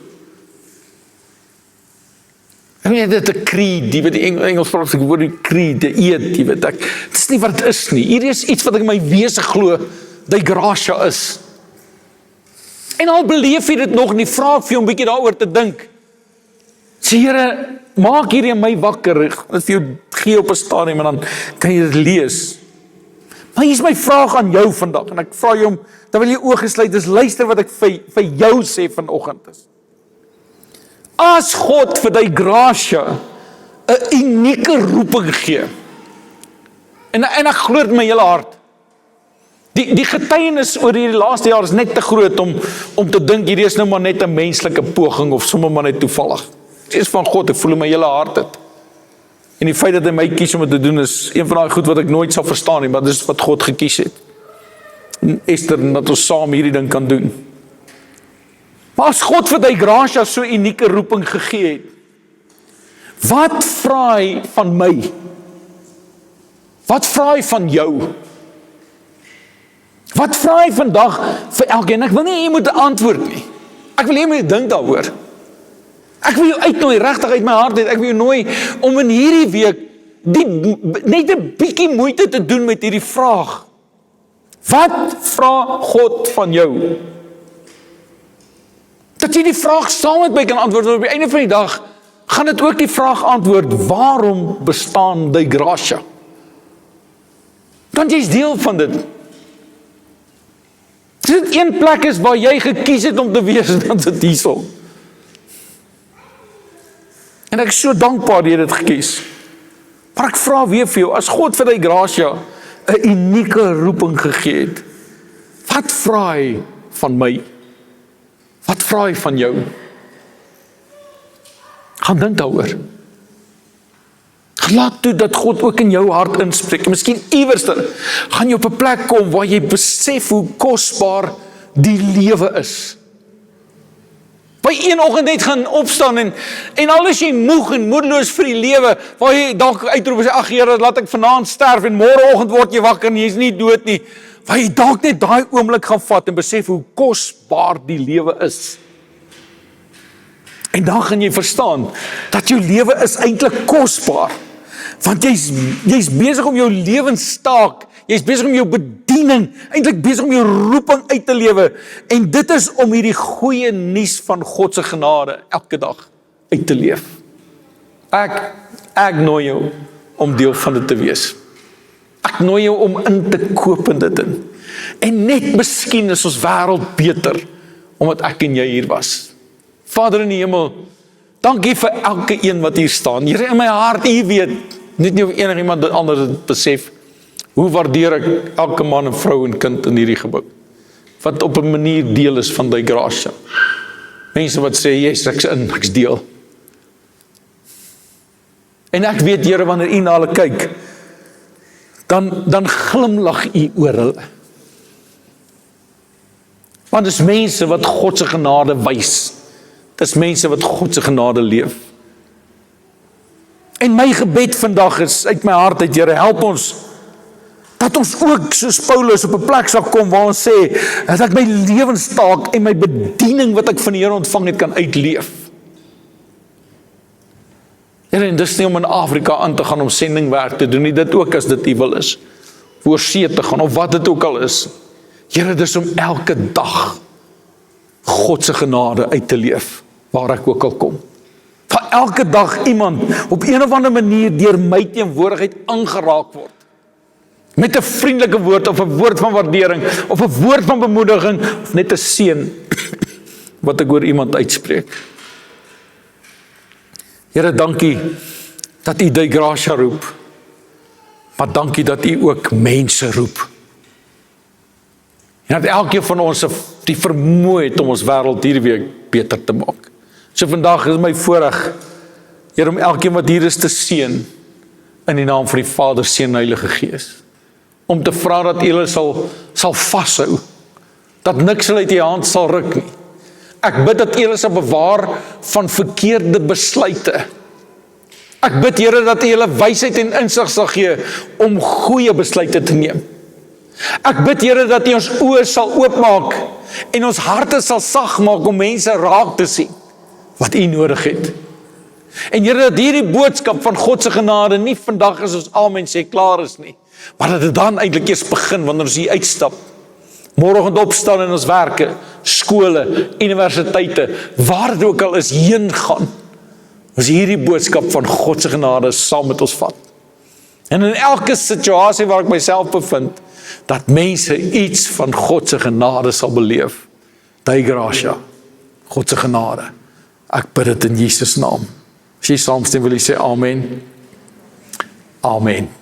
Ek weet dit 'n creed, die wat die Engels praat, ek woord die creed, die eed, die weet ek. Dit is nie wat dit is nie. Hier is iets wat ek in my wese glo, die gratia is. En al beleef jy dit nog nie, vra ek vir jou 'n bietjie daaroor te dink. Sê Here, maak hierdie in my wakker, ek gaan dit vir jou gee op 'n stadium en dan kan jy dit lees. Maar hier is my vraag aan jou vandag, en ek vra jou om, terwyl jy oë gesluit is, luister wat ek vir jou sê vanoggend is. As God vir die gratia 'n unieke roeping gee, en ek glo dit met my hele hart, die getuienis oor hierdie laaste jaar is net te groot om te dink hierdie is nou maar net 'n menslike poging of sommer maar net toevallig. Dit is van God, ek voel in my hele hart dit. En die feit dat hy my kies om dit te doen is een van daai goed wat ek nooit sal verstaan nie, maar dit is wat God gekies het. En Esther, dat ons saam hierdie ding kan doen. Maar as God vir die gratia so unieke roeping gegee het, wat vra hy van my? Wat vra hy van jou? Wat vra hy vandag vir elkeen? Ek wil nie jy moet 'n antwoord nie. Ek wil jy moet dink daaroor. Ek wil jou uitnooi, regtig uit my hart uit, ek wil jou nooi om in hierdie week net 'n bietjie moeite te doen met hierdie vraag. Wat vra God van jou? Dat jy die vraag saam met my kan antwoord, want op die einde van die dag gaan dit ook die vraag antwoord, waarom bestaan die gratia? Want jy is deel van dit. As dit een plek is waar jy gekies het om te wees, dan is dit hierso. En ek is so dankbaar jy het dit gekies. Maar ek vra weer vir jou, as God vir die gratia 'n unieke roeping gegee het, wat vra hy van my? Wat vra hy van jou? Gaan dink daaroor. Laat toe dat God ook in jou hart inspreek. Miskien iewerster gaan jy op 'n plek kom waar jy besef hoe kosbaar die lewe is. Waar jy een oggend net gaan opstaan en al is jy moeg en moedeloos vir die lewe, waar jy dalk uitroep en sê, ag Here, laat ek vanaand sterf en môreoggend word jy wakker en jy is nie dood nie. Waar jy dalk net daai oomblik gaan vat en besef hoe kosbaar die lewe is. En dan gaan jy verstaan dat jou lewe is eintlik kosbaar. Want jy's besig om jou lewenstaak, jy's besig om jou bediening, eintlik besig om jou roeping uit te lewe. En dit is om hierdie goeie nuus van God se genade elke dag uit te leef. Ek nooi jou om deel van dit te wees. Ek nooi jou om in te koop in dit in. En net miskien is ons wêreld beter, omdat ek en jy hier was. Vader in die hemel, dankie vir elke een wat hier staan. Here, in my hart, U weet, net nie of enigiemand anders het besef, hoe waardeer ek elke man en vrou en kind in hierdie gebou, wat op 'n manier deel is van die gratia. Mense wat sê, yes, ek's deel. En ek weet, Here, wanneer U na hulle kyk, dan glimlag U oor hulle. Want dis mense wat God se genade wys. Dis mense wat God se genade leef. En my gebed vandag is uit my hart uit, Here, help ons, dat ons ook soos Paulus op 'n plek sal kom waar ons sê, dat ek my lewenstaak en my bediening wat ek van die Here ontvang het kan uitleef. Here, en dis nie om in Afrika aan te gaan om sendingwerk te doen nie, dit ook as dit U wil is, oor see te gaan of wat dit ook al is. Here, dis om elke dag God se genade uit te leef, waar ek ook al kom. Van elke dag iemand op een of ander manier deur my teenwoordigheid aangeraak word. Met 'n vriendelike woord of 'n woord van waardering of 'n woord van bemoediging of net 'n seën wat ek oor iemand uitspreek. Here, dankie dat U die gratia roep, maar dankie dat U ook mense roep. En dat elkeen van ons die vermoë het om ons wêreld hierdie week beter te maak. So vandag is my voorreg, Here, om elkeen wat hier is te seën in die naam van die Vader, Seun en Heilige Gees. Om te vra dat U hulle sal vashou, dat niks hulle uit U hand sal ruk nie. Ek bid dat U sal bewaar van verkeerde besluite. Ek bid, Here, dat U julle wysheid en insig sal gee om goeie besluite te neem. Ek bid, Here, dat U ons oë sal oopmaak en ons harte sal sag maak om mense raak te sien wat U nodig het. En Here, dat hierdie boodskap van God se genade nie vandag as ons amen sê klaar is nie, maar dat dit dan eintlik eers begin wanneer ons hier uitstap. Môreoggend opstaan in ons werke, skole, universiteite, waar dit ook al is, heen gaan. Ons hierdie boodskap van God se genade saam met ons vat. En in elke situasie waar ek myself bevind, dat mense iets van God se genade sal beleef. Dei gratia, God se genade. Ek bid dit in Jesus naam. As jy saamstem, wil jy sê amen. Amen.